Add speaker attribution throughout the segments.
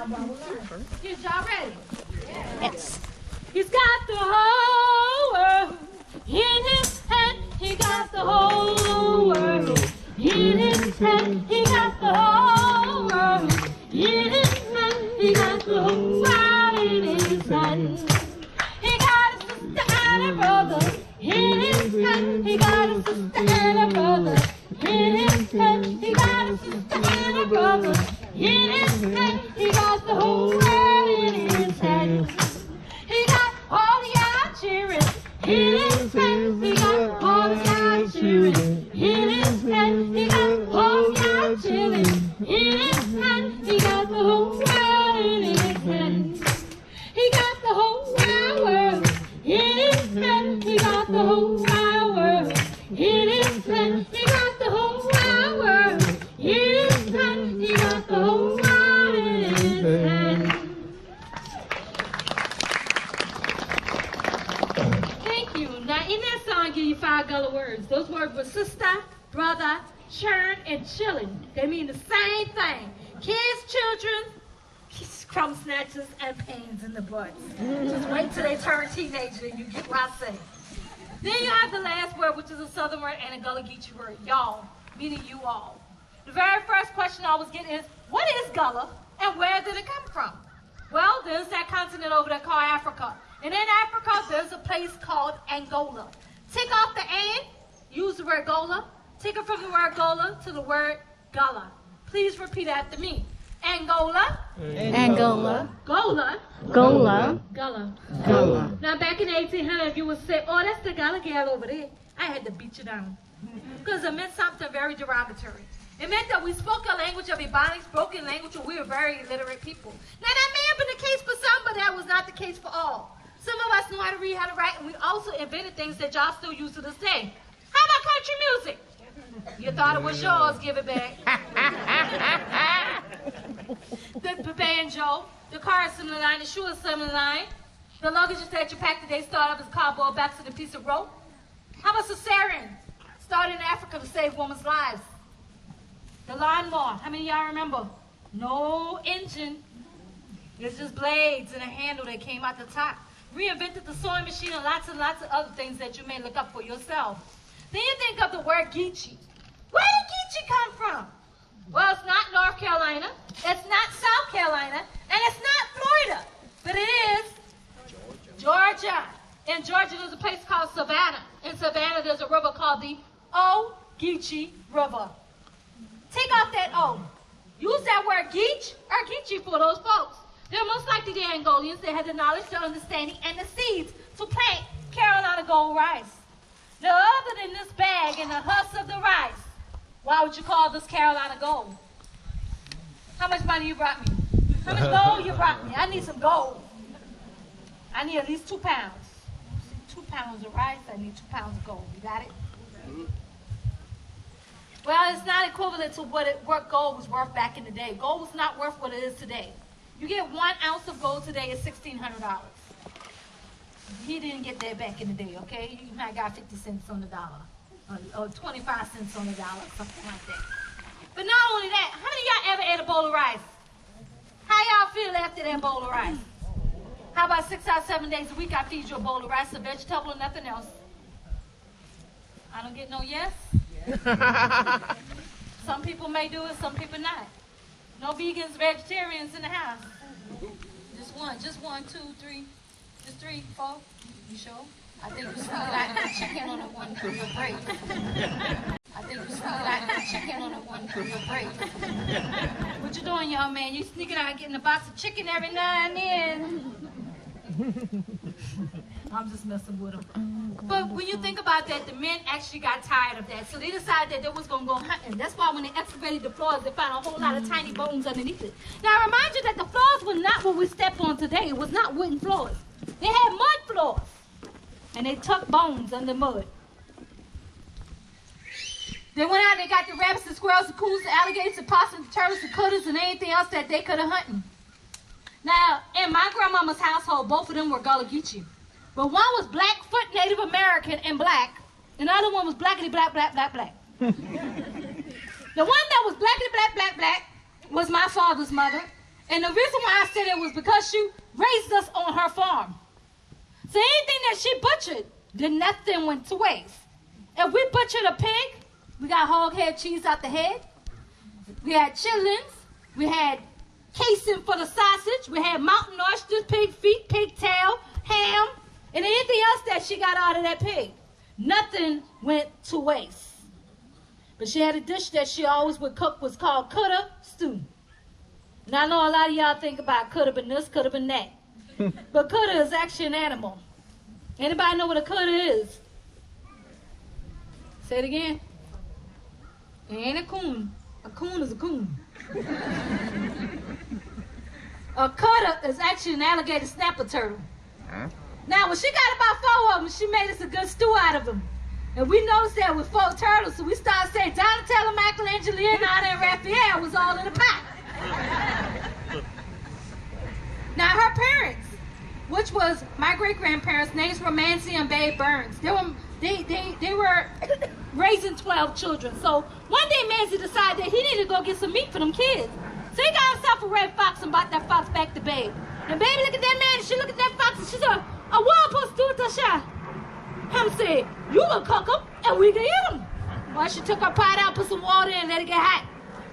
Speaker 1: Is y'all ready?
Speaker 2: Yes.
Speaker 1: He's got the whole world in his hand. He got the whole world in his hand. He got the whole world in his hand. He got the whole world in his hand. He got a sister and a brother in his hand. He got a sister and a brother in his hand. He got a sister and a brother in his hand. He got the whole world in his hand. He got all the young children in his hand. He got all the young children in his hand. He got all the young children in his hand. He got the whole world in his hand. He got the whole wide world in his hand. He got the whole wide world in his hand. He got the whole wide world in his hand. He got the whole world in his hand. Thank you. Now in that song, I give you 5 Gullah words. Those words were sister, brother, churn, and chillin'. They mean the same thing. Kids, children, crumb snatchers, and pains in the butt. Just wait till they turn teenager and you get what I say. Then you have the last word, which is a southern word and a Gullah Geechee word, y'all, meaning you all. The very first question I always get is, what is Gullah and where did it come from? Well, there's that continent over there called Africa. And in Africa, there's a place called Angola. Take off the "and," use the word Gola. Take it from the word Gola to the word Gullah. Please repeat after me. Angola.
Speaker 2: Angola.
Speaker 1: Gola.
Speaker 2: Gola.
Speaker 1: Gullah.
Speaker 2: Gullah.
Speaker 1: Now, back in 1800, you would say, oh, that's the Gullah gal over there. I had to beat you down. Because it meant something very derogatory. It meant that we spoke a language of Ebonics, broken language, and we were very illiterate people. Now, that may have been the case for some, but that was not the case for all. Some of us knew how to read, how to write, and we also invented things that y'all still use to this day. How about country music? You thought it was yours, give it back. The banjo, the car assembly line, the shoe assembly line, the luggage that you pack today start off as cardboard box and a piece of rope. How about cesarean? Started in Africa to save women's lives. The lawn mower, how many of y'all remember? No engine. It's just blades and a handle that came out the top. Reinvented the sewing machine and lots of other things that you may look up for yourself. Then you think of the word Geechee. Where did Geechee come from? Well, it's not North Carolina, it's not South Carolina, and it's not Florida, but it is Georgia. In Georgia, there's a place called Savannah. In Savannah, there's a river called the Geechee River. Take off that O. Use that word Geech or Geechee for those folks. They're most likely the Angolians that had the knowledge, the understanding, and the seeds to plant Carolina gold rice. Now, other than this bag and the husk of the rice, why would you call this Carolina gold? How much money you brought me? How much gold you brought me? I need some gold. I need at least 2 pounds. 2 pounds of rice, I need 2 pounds of gold. You got it? Well, it's not equivalent to what gold was worth back in the day. Gold was not worth what it is today. You get 1 ounce of gold today is $1,600. He didn't get that back in the day, okay? You might got 50 cents on the dollar, or 25 cents on the dollar, something like that. But not only that, how many of y'all ever ate a bowl of rice? How y'all feel after that bowl of rice? How about 6 or 7 days a week I feed you a bowl of rice, a vegetable, and nothing else? I don't get no yes? Some people may do it, some people not. No vegans, vegetarians in the house. Just one, 2, 3. Just 3, 4. You sure? I think you sneak like the chicken on the one for your break. I think you sneak like the chicken on the one for your break. What you doing, young man? You sneaking out getting a box of chicken every now and then. I'm just messing with them. But when you think about that, the men actually got tired of that. So they decided that they was going to go hunting. That's why when they excavated the floors, they found a whole lot of tiny bones underneath it. Now, I remind you that the floors were not what we step on today. It was not wooden floors. They had mud floors. And they tucked bones under mud. They went out and they got the rabbits, the squirrels, the coons, the alligators, the possums, the turtles, the critters, and anything else that they could have hunted. Now, in my grandmama's household, both of them were Gullah Geechee. But one was Blackfoot Native American and black, and the other one was blackity black, black, black, black. The one that was blackity black, black, black was my father's mother, And the reason why I said it was because she raised us on her farm. So anything that she butchered, then nothing went to waste. If we butchered a pig, we got hog head cheese out the head. We had chitlins. We had casing for the sausage. We had mountain oysters, pig feet, pig tail, ham, and anything else that she got out of that pig. Nothing went to waste. But she had a dish that she always would cook was called coulda stew. And I know a lot of y'all think about coulda been this, coulda been that. But coulda is actually an animal. Anybody know what a coulda is? Say it again. It ain't a coon. A coon is a coon. A coulda is actually an alligator snapper turtle. Now, when she got about 4 of them, she made us a good stew out of them. And we noticed that with 4 turtles, so we started saying Donatello, Michelangelo, Leonardo, and Raphael was all in the pot. Now, her parents, which was my great-grandparents, names were Mancy and Babe Burns. They were raising 12 children. So one day, Mancy decided that he needed to go get some meat for them kids. So he got himself a red fox and brought that fox back to Babe. And Baby looked at that man, and she looked at that fox, and she said, "A wild puss do it, Tasha." Him said, "You will cook them, and we can eat them." Well, she took her pot out, put some water in, and let it get hot.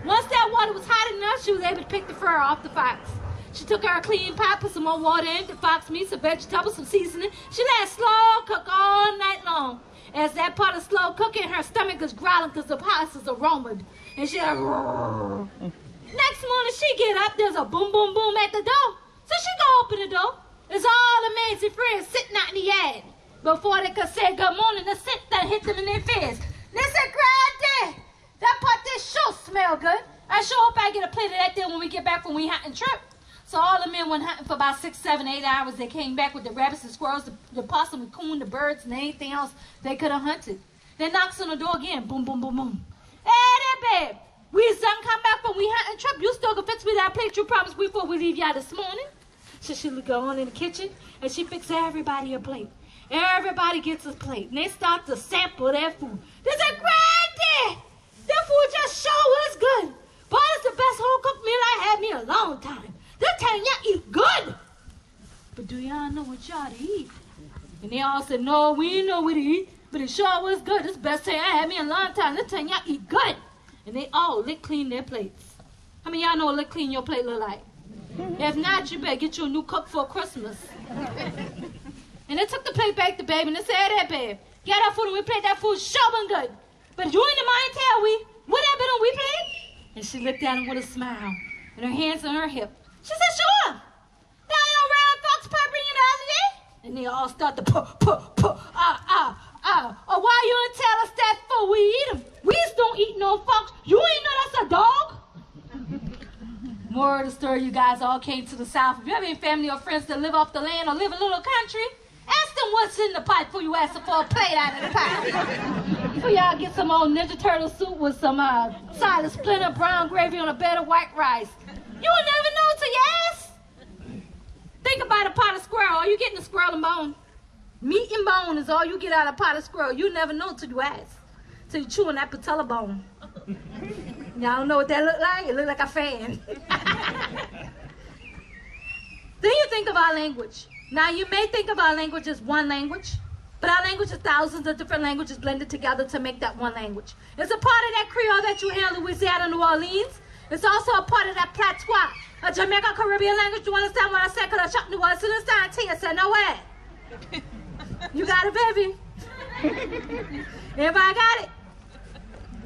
Speaker 1: Once that water was hot enough, she was able to pick the fur off the fox. She took her clean pot, put some more water in, the fox meat, some vegetables, some seasoning. She let it slow cook all night long. As that pot of slow cooking, her stomach was growling because the fox's aroma. And she like, "Rrr." Next morning, she get up, there's a boom, boom, boom at the door. So she go open the door. There's all the Mancy friends sitting out in the yard. Before they could say good morning, the scent that hit them in their face. They said, "Granddad, that pot this sure smell good. I sure hope I get a plate of that there when we get back from we hunting trip." So all the men went hunting for about 6, 7, 8 hours. They came back with the rabbits, the squirrels, the possum, the coon, the birds, and anything else they could have hunted. They knocks on the door again. Boom, boom, boom, boom. "Hey there, babe. We done come back from we hunting trip. You still gonna fix me that plate you promised me before we leave y'all this morning?" So she would go on in the kitchen, and she fixed everybody a plate. Everybody gets a plate, and they start to sample their food. They said, "Granddad, that food just sure is good. Boy, it's the best home-cooked meal I had me in a long time. This time y'all eat good. But do y'all know what y'all to eat?" And they all said, "No, we ain't know what to eat, but it sure was good. This is the best time I had me in a long time. This time y'all eat good." And they all lick clean their plates. How many of y'all know what lick clean your plate look like? If not, you better get you a new cook for Christmas. And they took the plate back to Babe, and they said, "Hey there, babe, get that food and we played that food sure been good. But you ain't the mind tell we, what that been on we played?" And she looked at him with a smile, and her hands on her hip. She said, "Sure. That old round fox pie bring you the other day?" And they all start to Oh, why you didn't tell us that food we eat them? We just don't eat no fox. You ain't know that's a dog? More of the story, you guys all came to the South. If you have any family or friends that live off the land or live in a little country, ask them what's in the pot before you ask them for a plate out of the pot. So y'all get some old Ninja Turtle soup with some side of splinter brown gravy on a bed of white rice. You will never know till you ask. Think about a pot of squirrel. All you getting is squirrel and bone. Meat and bone is all you get out of a pot of squirrel. You never know till you ask. Till you chewing that patella bone. Y'all don't know what that look like? It look like a fan. Then you think of our language. Now you may think of our language as one language, but our language is thousands of different languages blended together to make that one language. It's a part of that Creole that you hear in Louisiana, New Orleans. It's also a part of that Patois, a Jamaican Caribbean language. You understand what I said? Because I shot New Orleans and I said, "No way." You got it, baby. Everybody got it?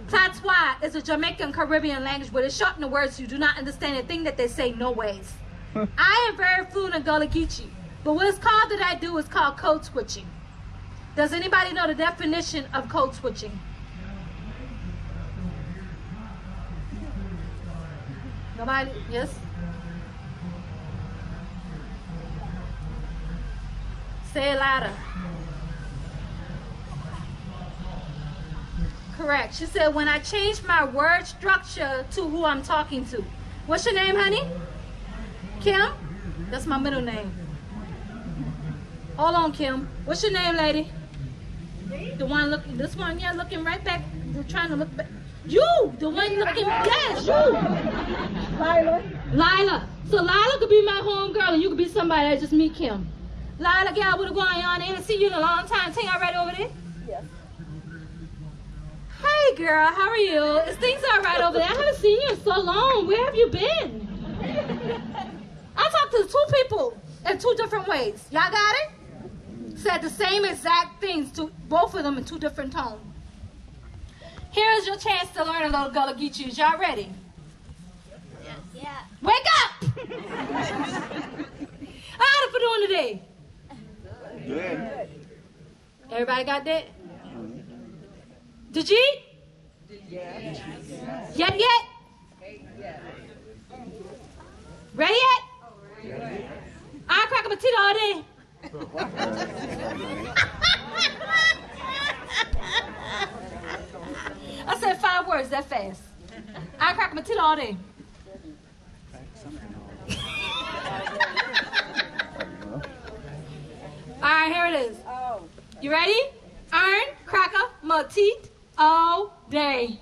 Speaker 1: Patois is a Jamaican Caribbean language where they shorten the words so you do not understand a thing that they say no ways. I am very fluent in Gullah Geechee, but what it's called that I do is called code switching. Does anybody know the definition of code switching? Nobody? Yes? Say it louder. Correct. She said, when I change my word structure to who I'm talking to. What's your name, honey? Kim? That's my middle name. Hold on, Kim. What's your name, lady? The one looking, this one, yeah, looking right back. They're trying to look back. You, the one looking, yes, you. Lila. So Lila could be my homegirl and you could be somebody that just meet Kim. Lila, girl, what's going on? I ain't seen you in a long time. Ting, all right over there?
Speaker 3: Yes.
Speaker 1: Hey, girl, how are you? Is things all right over there? I haven't seen you in so long. Where have you been? I talked to two people in two different ways. Y'all got it? Said the same exact things to both of them in two different tones. Here's your chance to learn a little Gullah Geechee. Is y'all ready?
Speaker 3: Yeah.
Speaker 1: Wake up! How are you doing today?
Speaker 4: Good.
Speaker 1: Everybody got that? Did you eat? Yet? Ready yet? I crack a potato all day. I said 5 words that fast. I crack a potato all day. All right, here it is. You ready? Iron, cracker, my teeth all day.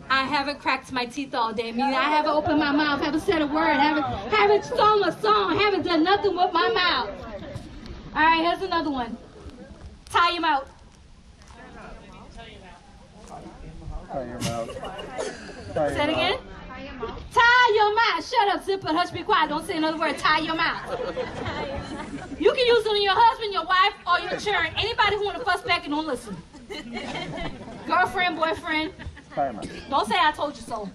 Speaker 1: I haven't cracked my teeth all day. Meaning I haven't opened my mouth, haven't said a word, haven't sung a song, haven't done nothing with my mouth. All right, here's another one. Tie your mouth.
Speaker 4: Tie your mouth.
Speaker 1: Say it again. Tie your mouth. Shut up, zipper, hush, be quiet. Don't say another word. Tie your mouth. You can use it on your husband, your wife, or your children. Anybody who want to fuss back and don't listen. Girlfriend, boyfriend.
Speaker 4: Tie your mouth.
Speaker 1: Don't say I told you so.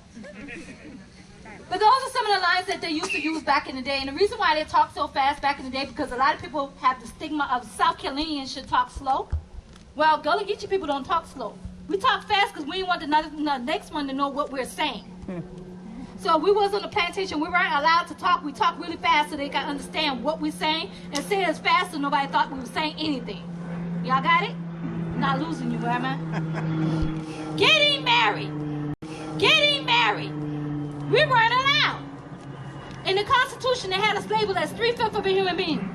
Speaker 1: But those are some of the lines that they used to use back in the day. And the reason why they talk so fast back in the day, because a lot of people have the stigma of South Carolinians should talk slow. Well, Gullah Geechee people don't talk slow. We talk fast because we want the next one to know what we're saying. So we was on the plantation, we weren't allowed to talk. We talked really fast so they could understand what we're saying and say it as fast so nobody thought we were saying anything. Y'all got it? Not losing you, am I? Getting married. Getting married. We weren't allowed. In the Constitution, they had us labeled as 3/5 of a human being.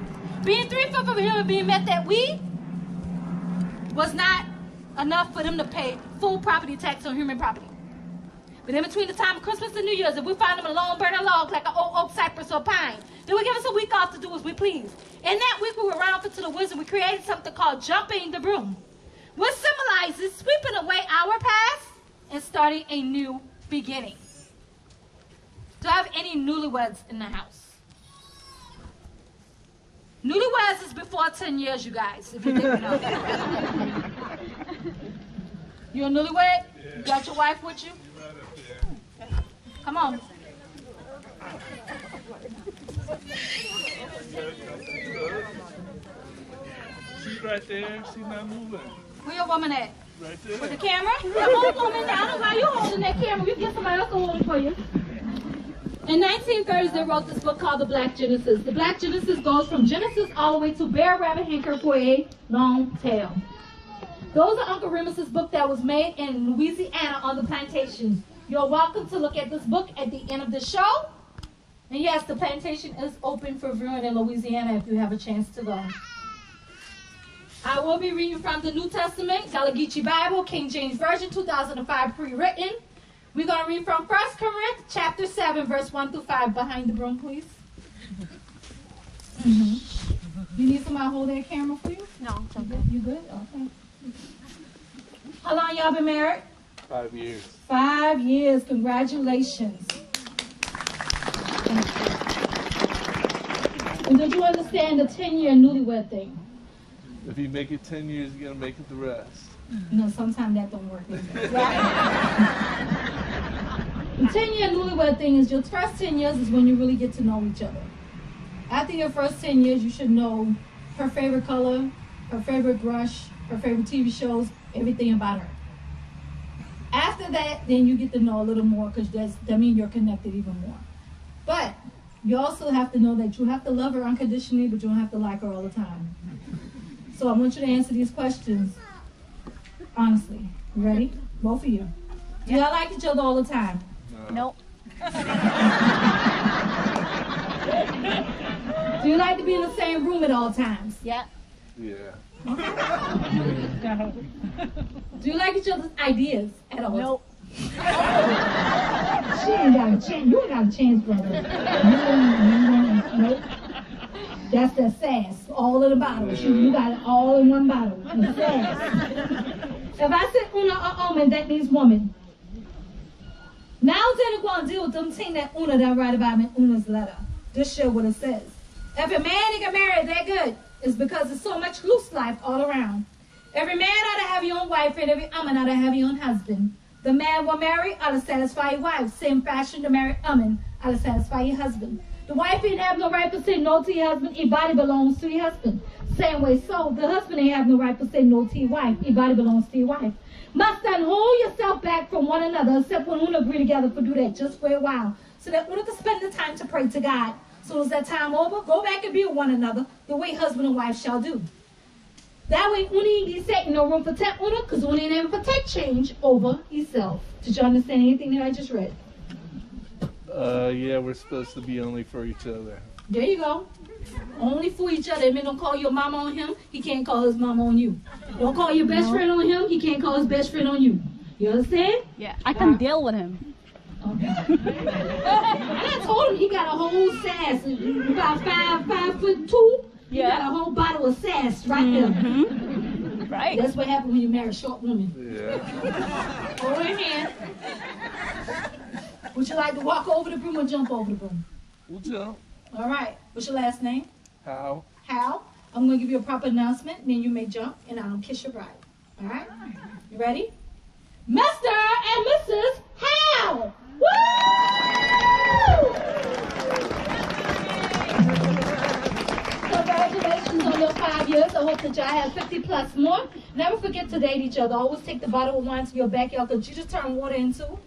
Speaker 1: Being 3/5 of a human being meant that we was not enough for them to pay full property tax on human property. But in between the time of Christmas and New Year's, if we find them alone burning log like an old oak, cypress, or pine, they would give us a week off to do as we please. In that week, we were around for to the woods and we created something called jumping the broom, which symbolizes sweeping away our past and starting a new beginning. Do I have any newlyweds in the house? Newlyweds is before 10 years, you guys, if you didn't know. You a newlywed? You got your wife with you? Come on.
Speaker 5: She's right there. She's not moving.
Speaker 1: Where your woman at?
Speaker 5: Right there.
Speaker 1: With the camera? Come on, woman. I don't know why you holding that camera. You get somebody else to hold it for you. In 1930s, they wrote this book called The Black Genesis. The Black Genesis goes from Genesis all the way to Bear, Rabbit, Hinker for a long tail. Those are Uncle Remus's book that was made in Louisiana on the plantation. You're welcome to look at this book at the end of the show. And yes, the plantation is open for viewing in Louisiana if you have a chance to go. I will be reading from the New Testament, Gullah Geechee Bible, King James Version, 2005 pre-written. We're going to read from 1 Corinthians chapter 7, verse 1 through 5. Behind the broom, please. You need somebody to hold that camera for you?
Speaker 3: No, it's okay.
Speaker 1: You good? Okay. How long y'all been married?
Speaker 5: 5 years.
Speaker 1: 5 years. Congratulations. And did you understand the 10-year newlywed thing?
Speaker 5: If you make it 10 years, you're going to make it the rest.
Speaker 1: No, sometimes that don't work either. The 10-year newlywed thing is your first 10 years is when you really get to know each other. After your first 10 years, you should know her favorite color, her favorite brush, her favorite TV shows, everything about her. After that, then you get to know a little more because that means you're connected even more. But you also have to know that you have to love her unconditionally, but you don't have to like her all the time. So I want you to answer these questions honestly. You ready? Both of you. Do y'all like each other all the time?
Speaker 3: Nope.
Speaker 1: Do you like to be in the same room at all times?
Speaker 3: Yeah.
Speaker 5: Yeah.
Speaker 1: Do you like each other's ideas at all?
Speaker 3: Nope.
Speaker 1: She ain't got a chance. You ain't got a chance, brother. Nope. That's the sass. All of the bottles. You got it all in one bottle. The sass. If I say una or omen, that means woman. Now then we're going to deal with them things that una done write about in Una's letter. This show what it says. If a man get married, they're good. It's because there's so much loose life all around. Every man ought to have your own wife, and every woman ought to have your own husband. The man will marry ought to satisfy your wife. Same fashion, the married woman ought to satisfy your husband. The wife ain't have no right to say no to your husband. Your body belongs to your husband. Same way, so the husband ain't have no right to say no to your wife. Your body belongs to your wife. Must then hold yourself back from one another, except when we agree together to do that just for a while, so that we can spend the time to pray to God. So as that time over, go back and be with one another, the way husband and wife shall do. That way, Uni ain't set no room for tech Una, because Uni ain't never for tech change over himself. Did you understand anything that I just read?
Speaker 5: Yeah, we're supposed to be only for each other.
Speaker 1: There you go. Only for each other. It means don't call your mama on him, he can't call his mama on you. Don't call your best friend on him, he can't call his best friend on you. You understand?
Speaker 3: Yeah, I can deal with him.
Speaker 1: Okay. And I told him he got a whole sass. About 5'2". He got a whole bottle of sass right there.
Speaker 3: Right.
Speaker 1: That's what happens when you marry a short woman.
Speaker 5: Yeah.
Speaker 1: Hold her hand. Would you like to walk over the broom or jump over the broom?
Speaker 5: We'll jump.
Speaker 1: All right. What's your last name?
Speaker 5: How?
Speaker 1: Hal. I'm going to give you a proper announcement. Then you may jump, and I'll kiss your bride. All right? You ready? Mr. and Mrs. Hal. Woo! Congratulations on your 5 years. I hope that y'all have 50 plus more. Never forget to date each other. Always take the bottle of wine to your backyard because you just turn water into